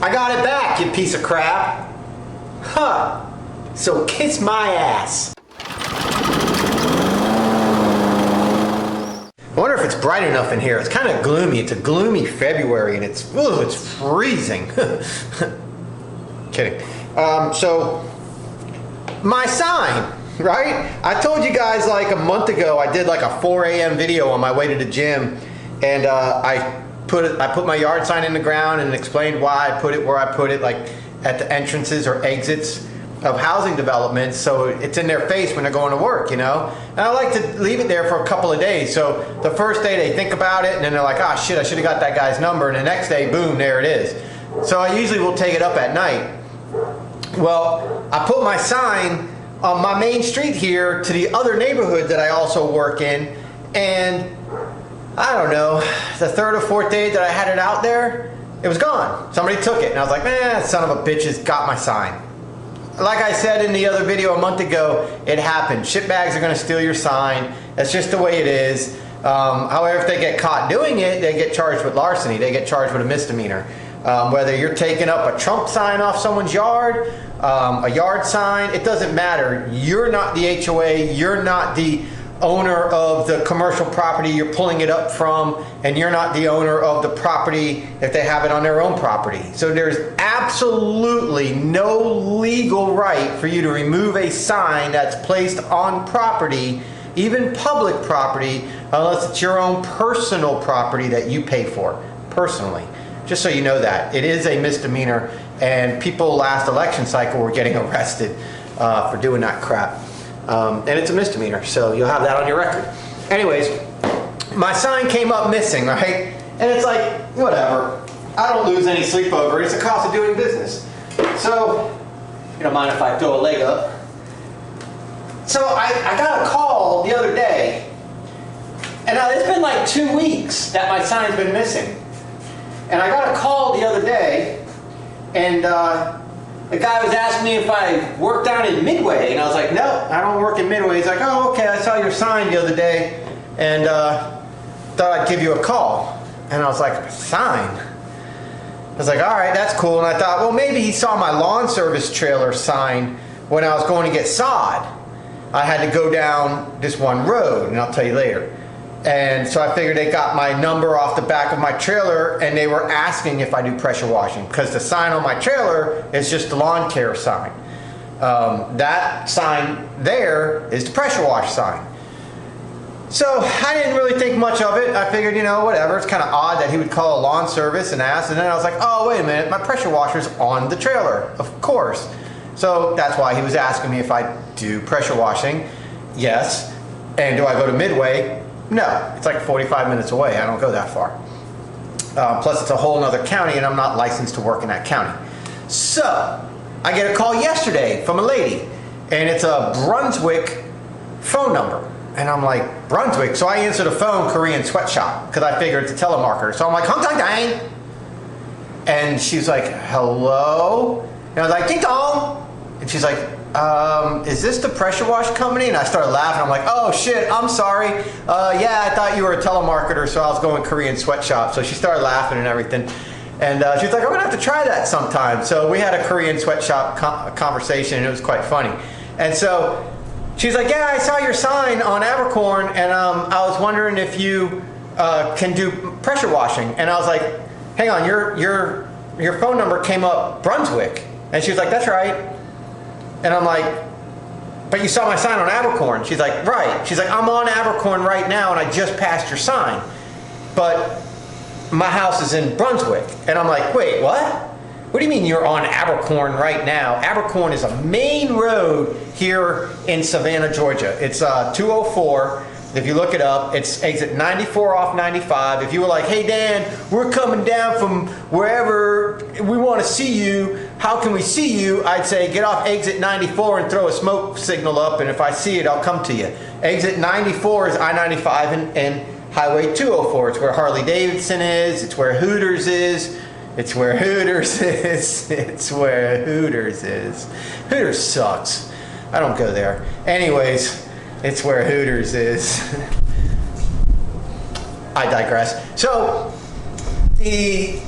I got it back, you piece of crap. Huh. So kiss my ass. I wonder if it's bright enough in here. It's kind of gloomy. It's a gloomy February and it's freezing. Kidding. So my sign, right? I told you guys like a month ago I did like a 4 a.m. video on my way to the gym, and I put my yard sign in the ground and explained why I put it where I put it, like at the entrances or exits of housing developments, so it's in their face when they're going to work, you know? And I like to leave it there for a couple of days, so the first day they think about it and then they're like, ah, shit, I should have got that guy's number, and the next day, boom, there it is. So I usually will take it up at night. Well, I put my sign on my main street here to the other neighborhood that I also work in, and I don't know, the third or fourth day that I had it out there, it was gone. Somebody took it, and I was like, man, son of a bitch has got my sign. Like I said in the other video a month ago, it happened. Shitbags are going to steal your sign. That's just the way it is. However, if they get caught doing it, they get charged with larceny. They get charged with a misdemeanor. Whether you're taking up a Trump sign off someone's yard, a yard sign, it doesn't matter. You're not the HOA. You're not the owner of the commercial property you're pulling it up from, and you're not the owner of the property if they have it on their own property. So there's absolutely no legal right for you to remove a sign that's placed on property, even public property, unless it's your own personal property that you pay for personally. Just so you know that. It is a misdemeanor, and people last election cycle were getting arrested for doing that crap. And it's a misdemeanor, so you'll have that on your record. Anyways, my sign came up missing, right? And it's like, whatever. I don't lose any sleep over it. It's the cost of doing business. So, you don't mind if I throw a leg up? So I got a call the other day, and now it's been like 2 weeks that my sign's been missing. And I got a call the other day, and the guy was asking me if I worked down in Midway, and I was like, no, I don't work in Midway. He's like, oh, okay, I saw your sign the other day, and thought I'd give you a call. And I was like, sign? I was like, all right, that's cool. And I thought, well, maybe he saw my lawn service trailer sign when I was going to get sod. I had to go down this one road, and I'll tell you later. And so I figured they got my number off the back of my trailer, and they were asking if I do pressure washing, because the sign on my trailer is just the lawn care sign. That sign there is the pressure wash sign. So I didn't really think much of it. I figured, you know, whatever. It's kind of odd that he would call a lawn service and ask, and then I was like, oh, wait a minute, my pressure washer's on the trailer, of course. So that's why he was asking me if I do pressure washing. Yes. And do I go to Midway? No, it's like 45 minutes away. I don't go that far. Plus, it's a whole other county, and I'm not licensed to work in that county. So, I get a call yesterday from a lady, and it's a Brunswick phone number. And I'm like, Brunswick? So I answer the phone, Korean sweatshop, because I figured it's a telemarketer. So I'm like, Hong Kong Dang! And she's like, hello? And I was like, Ding Dong! And she's like, is this the pressure wash company? And I started laughing. I'm like, oh shit, I'm sorry. Yeah, I thought you were a telemarketer, so I was going Korean sweatshop. So she started laughing and everything. And she was like, I'm gonna have to try that sometime. So we had a Korean sweatshop conversation, and it was quite funny. And so she's like, yeah, I saw your sign on Abercorn, and I was wondering if you can do pressure washing. And I was like, hang on, your phone number came up Brunswick. And she was like, that's right. And I'm like, but you saw my sign on Abercorn. She's like, right. She's like, I'm on Abercorn right now, and I just passed your sign. But my house is in Brunswick. And I'm like, wait, what? What do you mean you're on Abercorn right now? Abercorn is a main road here in Savannah, Georgia. It's 204. If you look it up, it's exit 94 off 95. If you were like, hey Dan, we're coming down from wherever, we want to see you, how can we see you? I'd say get off exit 94 and throw a smoke signal up, and if I see it, I'll come to you. Exit 94 is I-95 and Highway 204. It's where Harley Davidson is, it's where Hooters is, it's where Hooters is, it's where Hooters is. Hooters sucks. I don't go there. Anyways, it's where Hooters is. I digress. So, the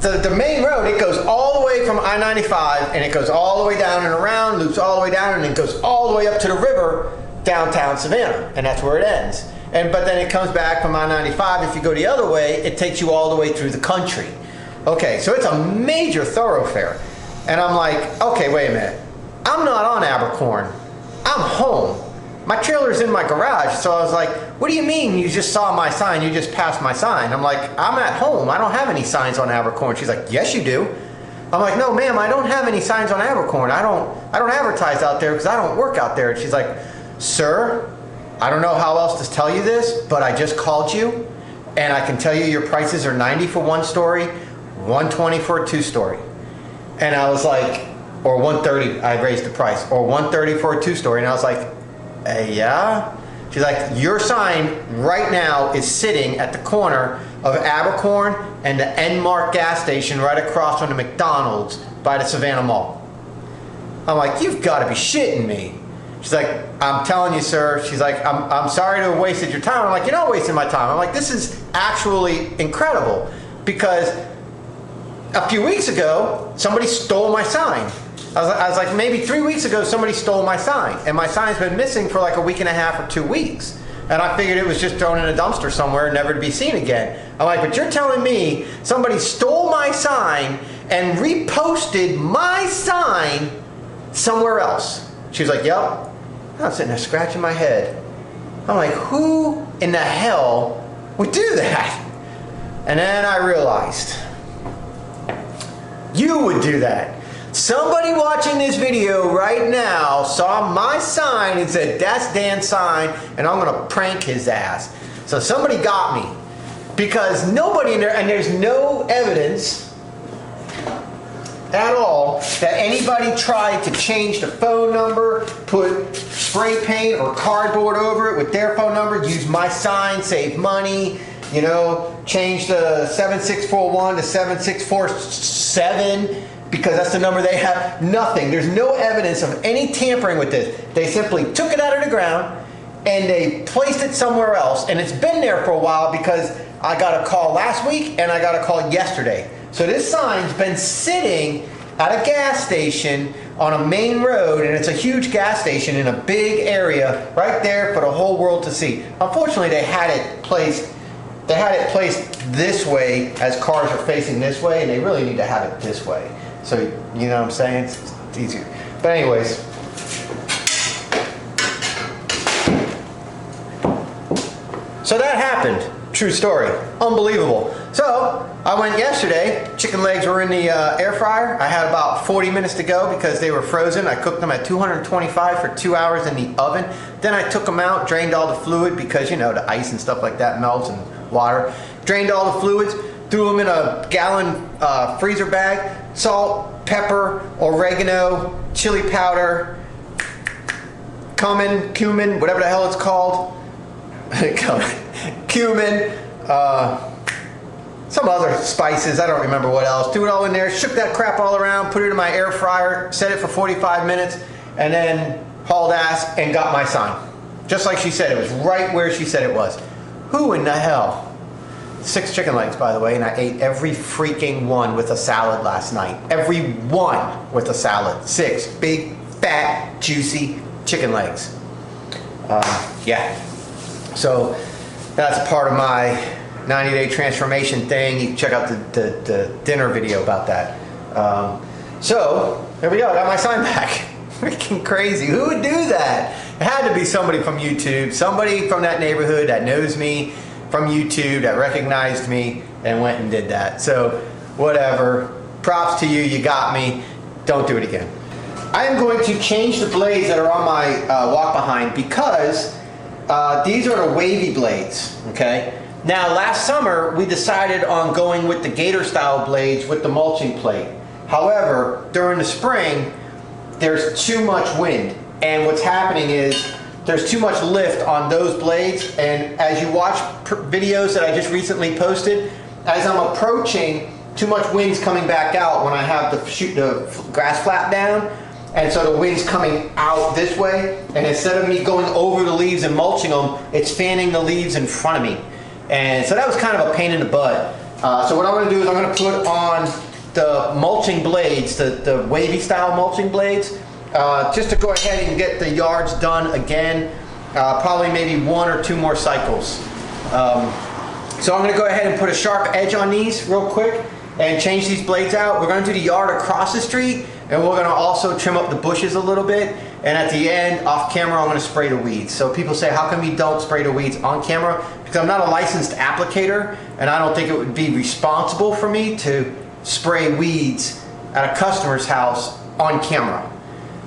the main road, it goes all the way from I-95 and it goes all the way down and around, loops all the way down, and it goes all the way up to the river downtown Savannah, and that's where it ends. But then it comes back from I-95. If you go the other way, it takes you all the way through the country. Okay, so it's a major thoroughfare. And I'm like, okay, wait a minute. I'm not on Abercorn. I'm home. My trailer's in my garage. So I was like, what do you mean you just saw my sign? You just passed my sign. I'm like, I'm at home. I don't have any signs on Abercorn. She's like, yes, you do. I'm like, no, ma'am, I don't have any signs on Abercorn. I don't advertise out there because I don't work out there. And she's like, sir, I don't know how else to tell you this, but I just called you and I can tell you your prices are $90 for one story, $120 for a two-story. And I was like, or $130, I raised the price, or $130 for a two-story. And I was like, yeah? She's like, your sign right now is sitting at the corner of Abercorn and the Enmark gas station right across from the McDonald's by the Savannah Mall. I'm like, you've got to be shitting me. She's like, I'm telling you, sir. She's like, I'm sorry to have wasted your time. I'm like, you're not wasting my time. I'm like, this is actually incredible because a few weeks ago, somebody stole my sign. I was like, maybe 3 weeks ago, somebody stole my sign. And my sign's been missing for like a week and a half or 2 weeks. And I figured it was just thrown in a dumpster somewhere, never to be seen again. I'm like, but you're telling me somebody stole my sign and reposted my sign somewhere else? She was like, yep. I'm sitting there scratching my head. I'm like, who in the hell would do that? And then I realized, you would do that. Somebody watching this video right now saw my sign and said, that's Dan's sign, and I'm gonna prank his ass. So somebody got me. Because nobody in there, and there's no evidence at all that anybody tried to change the phone number, put spray paint or cardboard over it with their phone number, use my sign, save money, you know, change the 7641 to 7647 because that's the number they have. Nothing. There's no evidence of any tampering with this. They simply took it out of the ground and they placed it somewhere else, and it's been there for a while because I got a call last week and I got a call yesterday. So this sign's been sitting at a gas station on a main road, and it's a huge gas station in a big area right there for the whole world to see. Unfortunately, they had it placed this way as cars are facing this way, and they really need to have it this way. So, you know what I'm saying? It's easier. But anyways, so that happened. True story. Unbelievable. So I went yesterday. Chicken legs were in the air fryer. I had about 40 minutes to go because they were frozen. I cooked them at 225 for 2 hours in the oven. Then I took them out, drained all the fluid because, you know, the ice and stuff like that melts and water. Drained all the fluids, threw them in a gallon freezer bag. Salt, pepper, oregano, chili powder, cumin, whatever the hell it's called. Cumin, some other spices, I don't remember what else. Threw it all in there, shook that crap all around, put it in my air fryer, set it for 45 minutes, and then hauled ass and got my sign. Just like she said, it was right where she said it was. Who in the hell? 6 chicken legs, by the way, and I ate every freaking one with a salad last night. Every one with a salad. 6 big, fat, juicy chicken legs. Yeah. So that's part of my 90-day transformation thing. You can check out the dinner video about that. So there we go. I got my sign back. Freaking crazy. Who would do that? It had to be somebody from YouTube, somebody from that neighborhood that knows me from YouTube, that recognized me and went and did that. So whatever. Props to you. You got me. Don't do it again. I am going to change the blades that are on my walk behind because these are the wavy blades, okay? Now, last summer, we decided on going with the gator style blades with the mulching plate. However, during the spring, there's too much wind. And what's happening is there's too much lift on those blades. And as you watch videos that I just recently posted, as I'm approaching, too much wind's coming back out when I have the grass flat down. And so the wind's coming out this way, and instead of me going over the leaves and mulching them, it's fanning the leaves in front of me. And so that was kind of a pain in the butt. So what I'm going to do is I'm going to put on the mulching blades, the wavy style mulching blades, just to go ahead and get the yards done again. Probably maybe 1 or 2 more cycles. So I'm going to go ahead and put a sharp edge on these real quick and change these blades out. We're going to do the yard across the street, and we're going to also trim up the bushes a little bit. And at the end, off camera, I'm going to spray the weeds. So people say, how come you don't spray the weeds on camera? Because I'm not a licensed applicator, and I don't think it would be responsible for me to spray weeds at a customer's house on camera.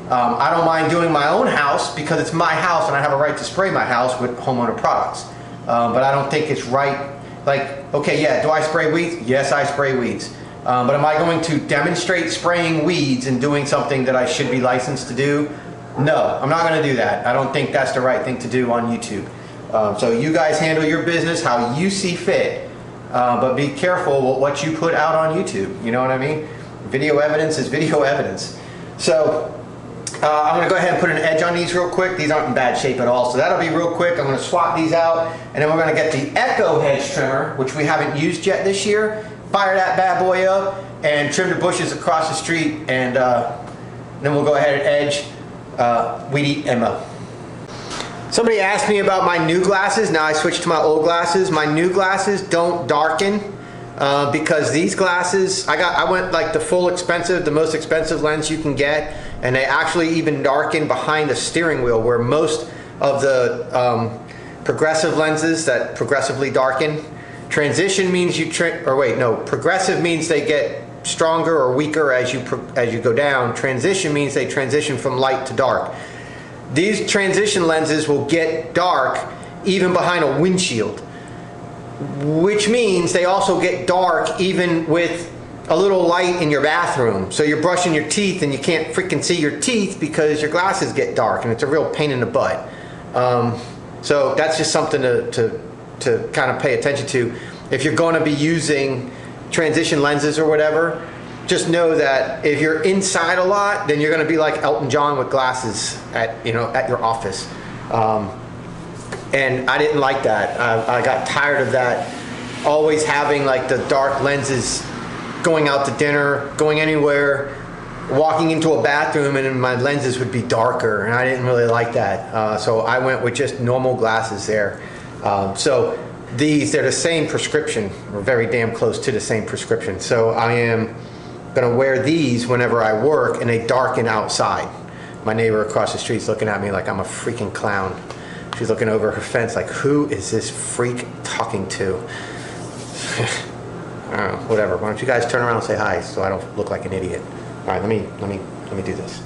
I don't mind doing my own house because it's my house and I have a right to spray my house with homeowner products. But I don't think it's right. Like, okay, yeah, do I spray weeds? Yes, I spray weeds. But am I going to demonstrate spraying weeds and doing something that I should be licensed to do? No, I'm not going to do that. I don't think that's the right thing to do on YouTube. So you guys handle your business how you see fit. But be careful with what you put out on YouTube. You know what I mean? Video evidence is video evidence. So I'm going to go ahead and put an edge on these real quick. These aren't in bad shape at all, so that'll be real quick. I'm going to swap these out, and then we're going to get the Echo hedge trimmer, which we haven't used yet this year. Fire that bad boy up and trim the bushes across the street, and then we'll go ahead and edge Weed Eat Emma. Somebody asked me about my new glasses. Now I switched to my old glasses. My new glasses don't darken because these glasses, I went like the full expensive, the most expensive lens you can get, and they actually even darken behind the steering wheel, where most of the progressive lenses that progressively darken. Transition means progressive means they get stronger or weaker as you go down. Transition means they transition from light to dark. These transition lenses will get dark even behind a windshield, which means they also get dark even with a little light in your bathroom. So you're brushing your teeth and you can't freaking see your teeth because your glasses get dark, and it's a real pain in the butt. So that's just something to kind of pay attention to. If you're going to be using transition lenses or whatever, just know that if you're inside a lot, then you're going to be like Elton John with glasses at your office. And I didn't like that. I got tired of that. Always having like the dark lenses, going out to dinner, going anywhere, walking into a bathroom, and my lenses would be darker, and I didn't really like that. So I went with just normal glasses there. So they're the same prescription, or very damn close to the same prescription. So I am gonna wear these whenever I work, and they darken outside. My neighbor across the street's looking at me like I'm a freaking clown. She's looking over her fence like, who is this freak talking to? Whatever. Why don't you guys turn around and say hi so I don't look like an idiot. All right, let me do this.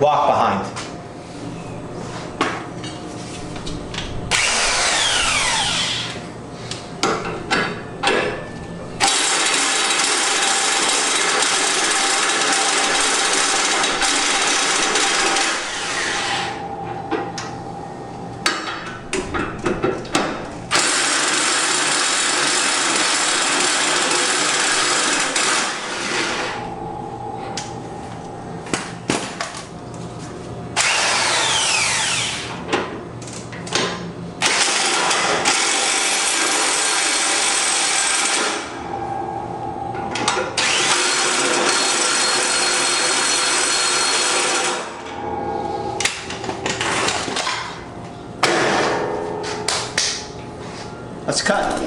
Walk behind. Let's cut.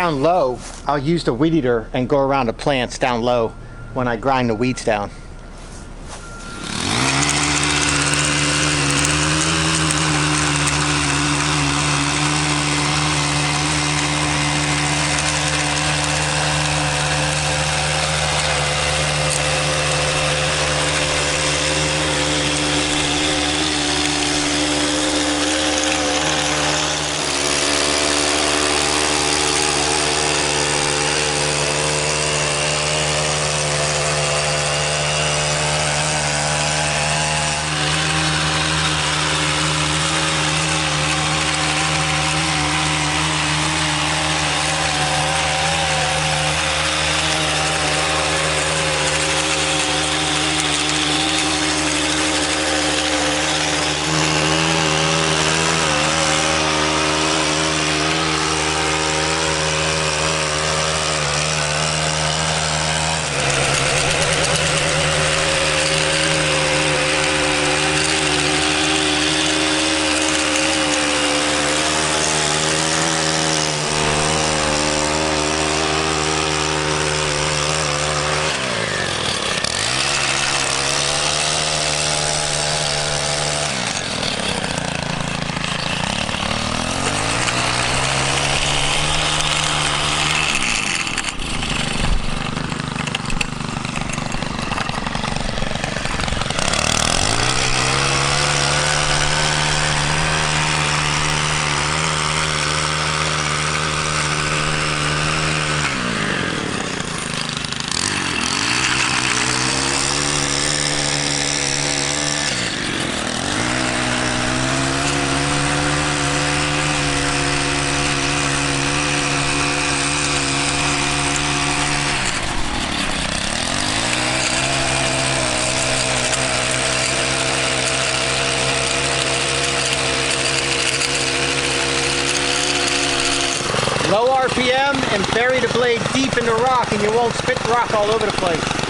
down low, I'll use the weed eater and go around the plants down low when I grind the weeds down. Low RPM and bury the blade deep in the rock and you won't spit rock all over the place.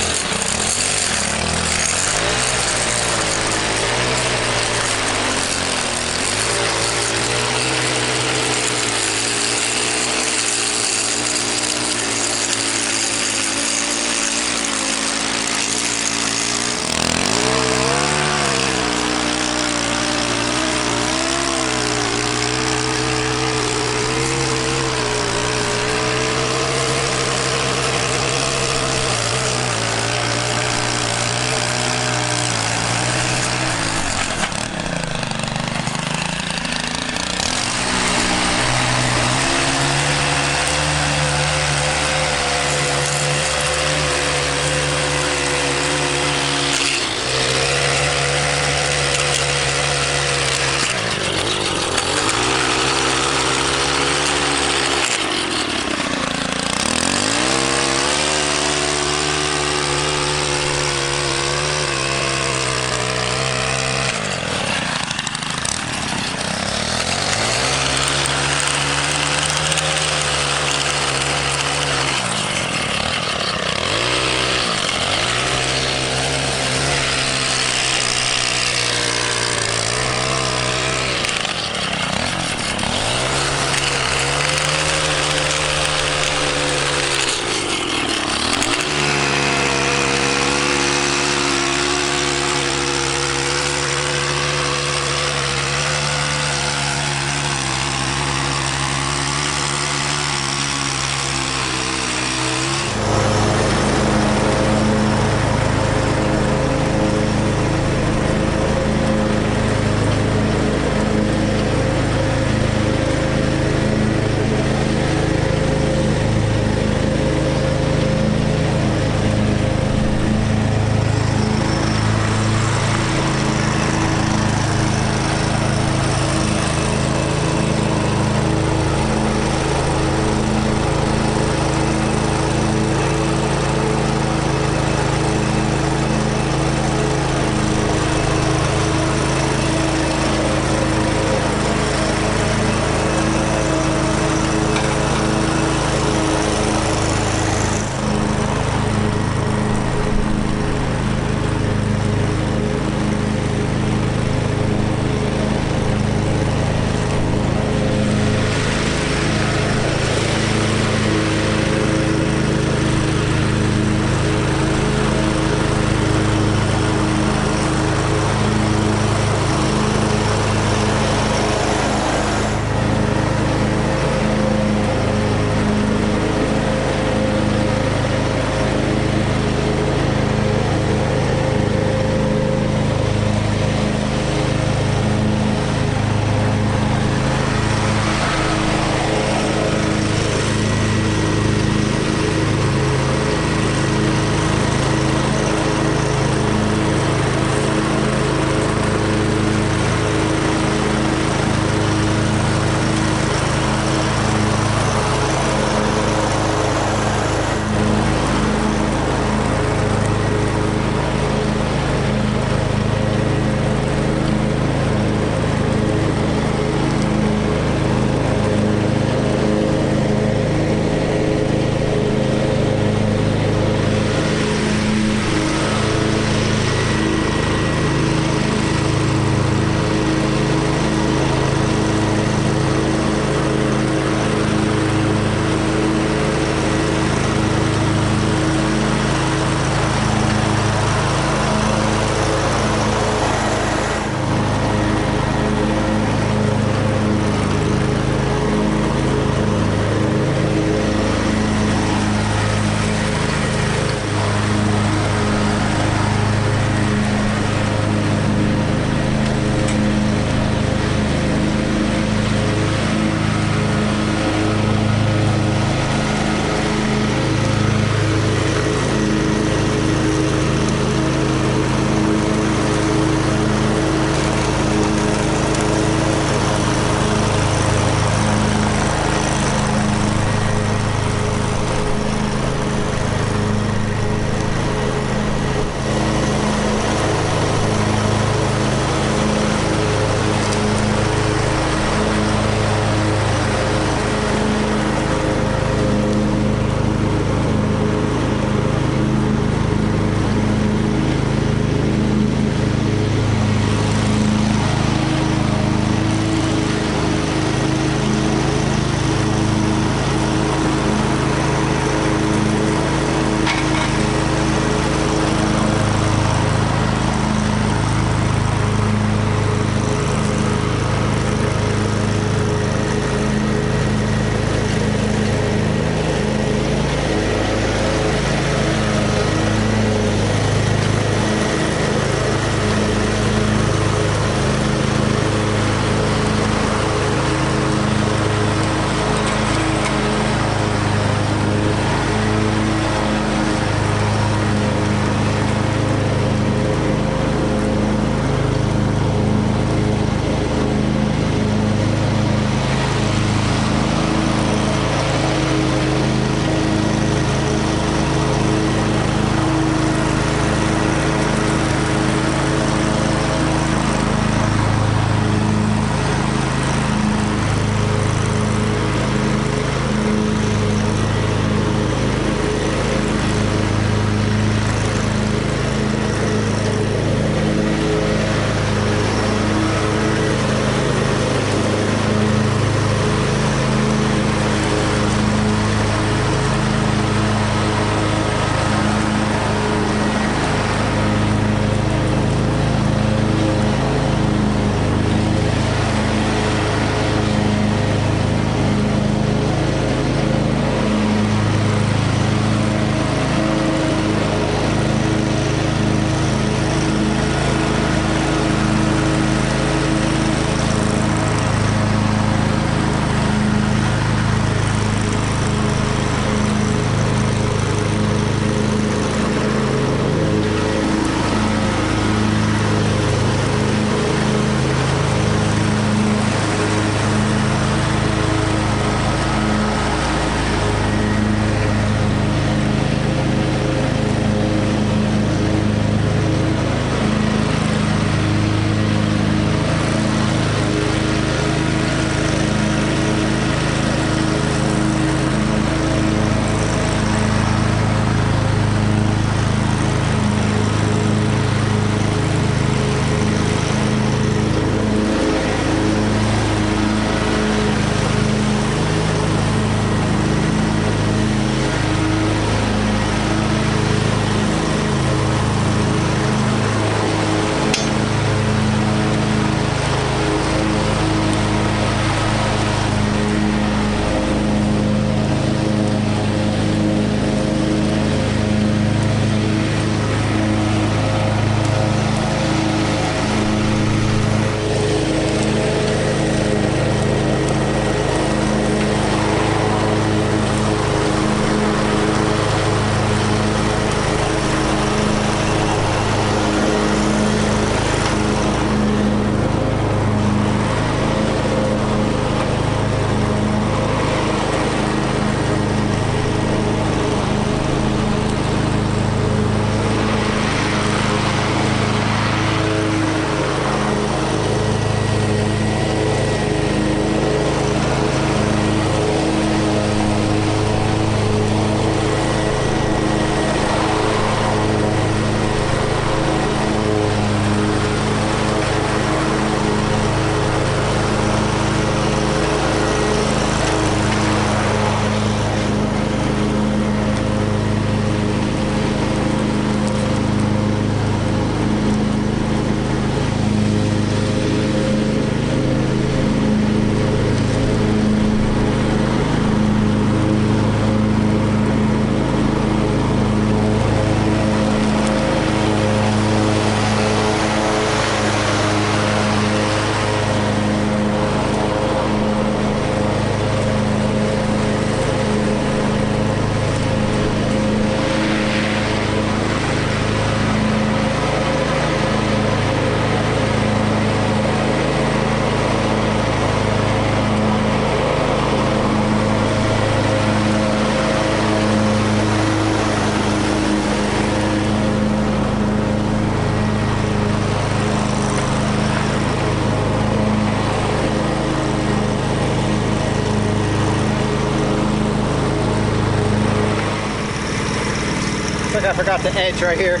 like I forgot the edge right here.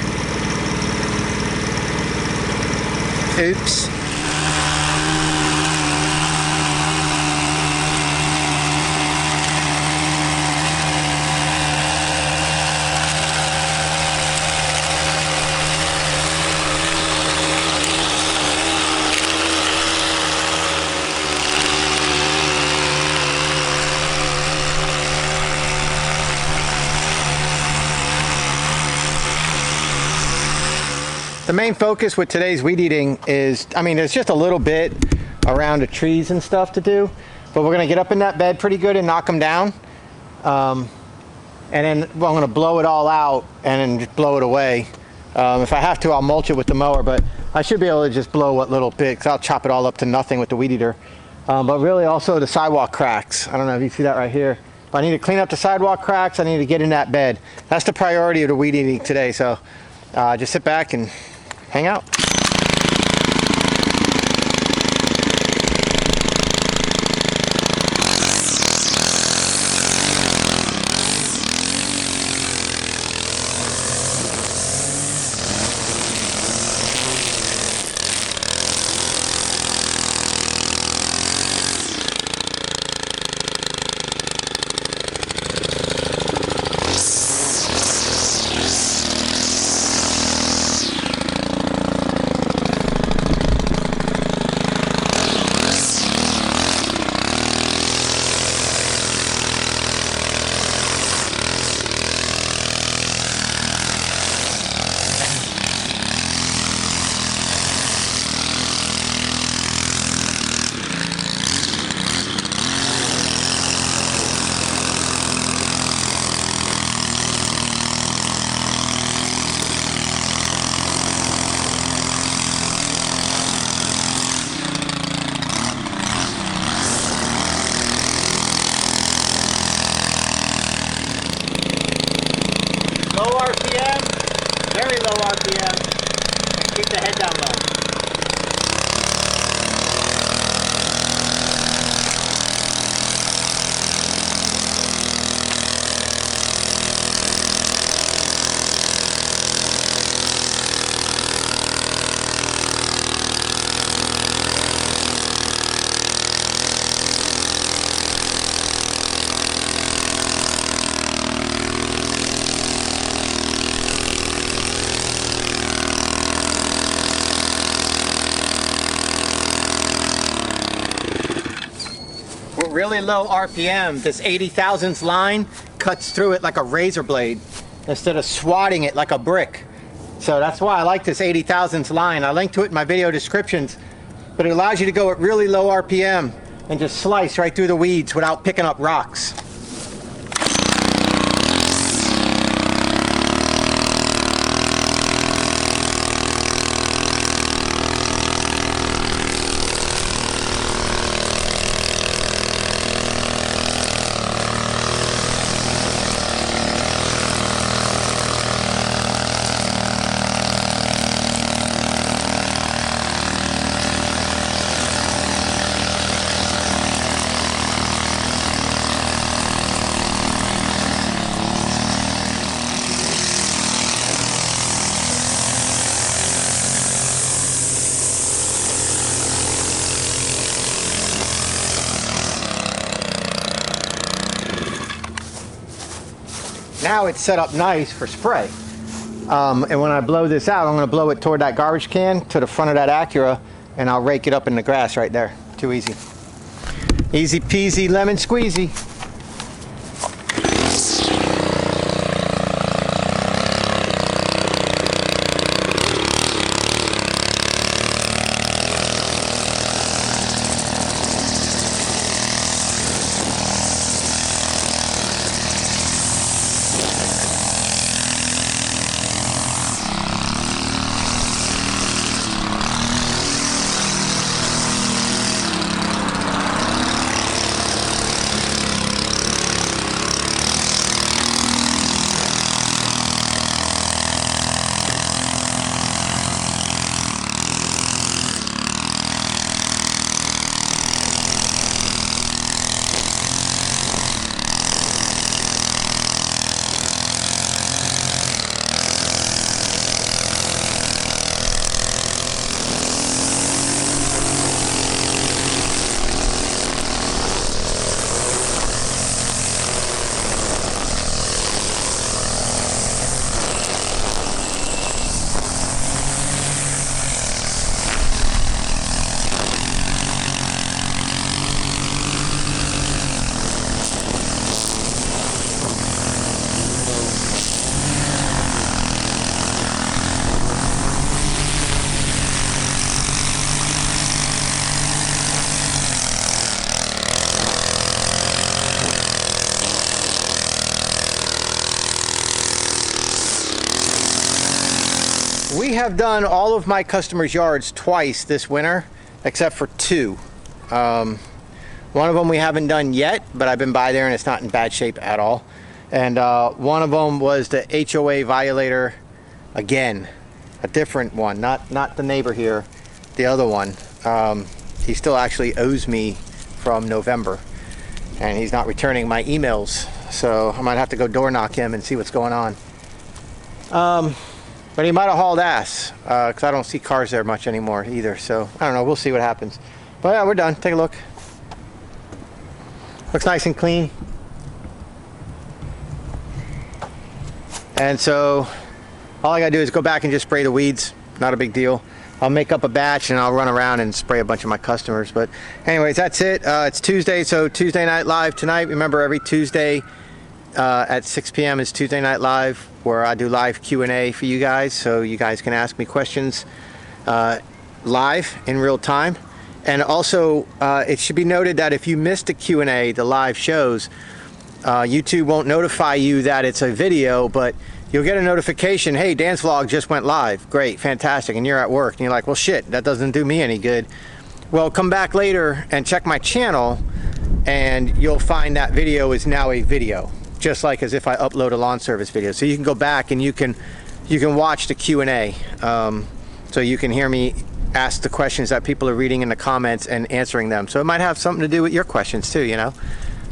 Oops. The main focus with today's weed eating is, I mean, there's just a little bit around the trees and stuff to do, but we're gonna get up in that bed pretty good and knock them down. And then I'm gonna blow it all out and then just blow it away. If I have to, I'll mulch it with the mower, but I should be able to just blow what little bit, 'cause I'll chop it all up to nothing with the weed eater. But really also the sidewalk cracks. I don't know if you see that right here. But I need to clean up the sidewalk cracks. I need to get in that bed. That's the priority of the weed eating today. So just sit back and hang out. Low RPM, very low RPM, and keep the head down low. Really low RPM, this 80 thousandths line cuts through it like a razor blade instead of swatting it like a brick. So that's why I like this 80 thousandths line. I link to it in my video descriptions, but it allows you to go at really low RPM and just slice right through the weeds without picking up rocks. Now it's set up nice for spray. And when I blow this out, I'm going to blow it toward that garbage can to the front of that Acura, and I'll rake it up in the grass right there. Too easy. Easy peasy lemon squeezy. have done all of my customers' yards twice this winter, except for 2. One of them we haven't done yet, but I've been by there and it's not in bad shape at all. And one of them was the HOA violator, again, a different one, not the neighbor here, the other one. He still actually owes me from November, and he's not returning my emails, so I might have to go door knock him and see what's going on. But he might have hauled ass, because I don't see cars there much anymore either, so I don't know, we'll see what happens. But yeah, we're done. Take a look. Looks nice and clean. And so all I gotta do is go back and just spray the weeds. Not a big deal. I'll make up a batch and I'll run around and spray a bunch of my customers. But anyways, that's it. It's Tuesday, so Tuesday Night Live tonight. Remember, every Tuesday at 6 p.m. is Tuesday Night Live, where I do live Q&A for you guys, so you guys can ask me questions live in real time. And also, it should be noted that if you missed the Q&A, the live shows, YouTube won't notify you that it's a video, but you'll get a notification, hey, DansVlog just went live. Great, fantastic, and you're at work, and you're like, well, shit, that doesn't do me any good. Well, come back later and check my channel, and you'll find that video is now a video, just like as if I upload a lawn service video. So you can go back and you can watch the Q&A, so you can hear me ask the questions that people are reading in the comments and answering them. So it might have something to do with your questions too, you know.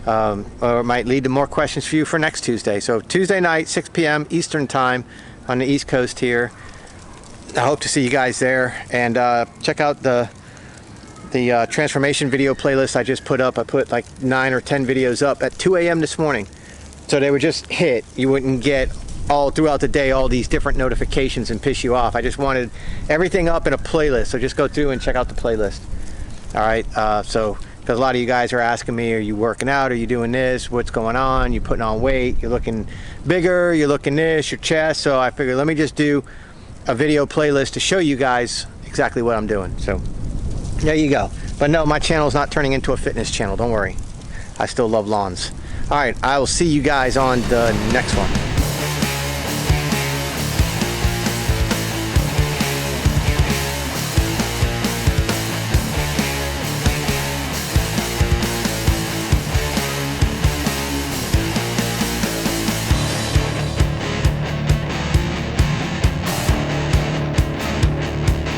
Or it might lead to more questions for you for next Tuesday. So Tuesday night, 6 p.m. Eastern time on the East Coast here. I hope to see you guys there. And check out the transformation video playlist I just put up. I put like 9 or 10 videos up at 2 a.m. this morning. So they would just hit. You wouldn't get all throughout the day all these different notifications and piss you off. I just wanted everything up in a playlist. So just go through and check out the playlist. All right. Because a lot of you guys are asking me, are you working out? Are you doing this? What's going on? You putting on weight? You're looking bigger? You're looking this? Your chest? So I figured let me just do a video playlist to show you guys exactly what I'm doing. So there you go. But no, my channel is not turning into a fitness channel. Don't worry. I still love lawns. All right. I will see you guys on the next one.